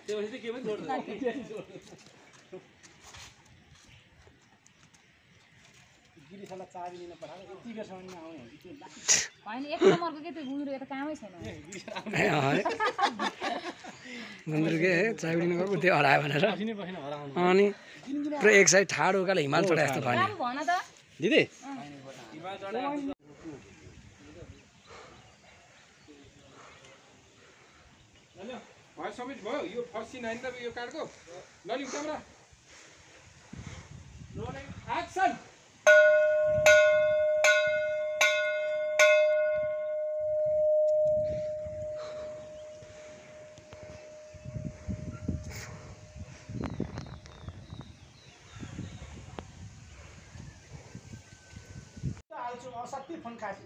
त्यसपछि के पनि जोड्दैन गिरीसला चाबी लिन पठाएको यति बेरसम्म आउने होइन एक नम्बरको के त्यो गुन्द्रुक त कामै छैन गुन्द्रुके चाबी लिन गएको त्यो हरायो भनेर अनि पुरा एक साइड ठाडो उकालो हिमाल चढाए जस्तो भयो काम भन त दिदी भयो समिट भयो यो फर्स्ट सिन होइन त यो कार्डको ललिङ क्यामेरा रोलिङ एक्सन सबै फोन खासि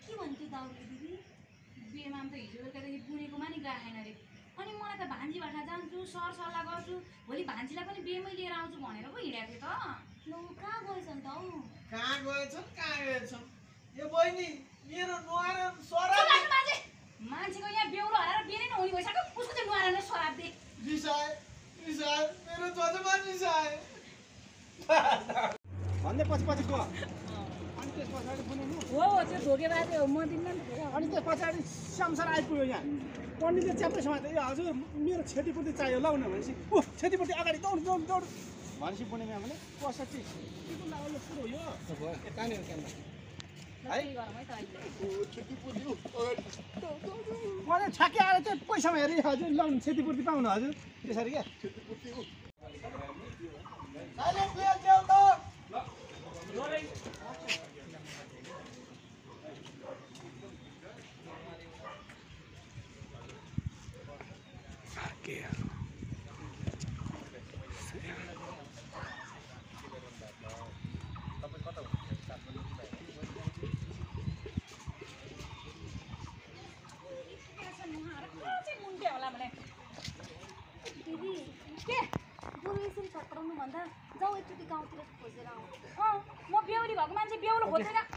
के भन्थ्यो दाउले दिदी बिहेमा त हिजो बेलुकादेखि बुनेकोमा नि गाएन अरे अनि मलाई त भान्जीबाट जान्छु सर सल्लाह गर्छु भोलि भान्जीलाई पनि बिहेमै लिएर आउँछु भनेर पो हिँडेको थियो त लौ कहाँ गएछन् त हौ कहाँ गएछन् यो बहिनी मेरो नुहाएर सराब मान्छेको यहाँ बेहुलो हराएर बिहे नै नहुने भइसक्यो उसको चाहिँ नुहाएर नै सराब दे रिसाए मेरो जजमा रिसाए भन्दै पछि गयो अनि त्यस पछाडि बुनेनु हो त्यो धोकेबाज हो म दिन्न नि अनि त्यस पछाडि संसार आइपुग्यो यहाँ पण्डितले च्याप्दै समाते ए हजुर मेरो क्षतिपूर्ति चाहियो लाउन भनेपछि ऊ क्षतिपूर्ति अगाडि दौड भनेपछि बुनेमा भने ६५ के को लागेको सुरु हो यो कहाँनिर क्यामेरा मलाई छाके आएर चाहिँ पैसामा हेरेँ हजुर लाउनु क्षतिपूर्ति पाउनु हजुर त्यसरी क्या क्षतिपूर्ति म बेहुली भएको मान्छे बेहुलो खोजेर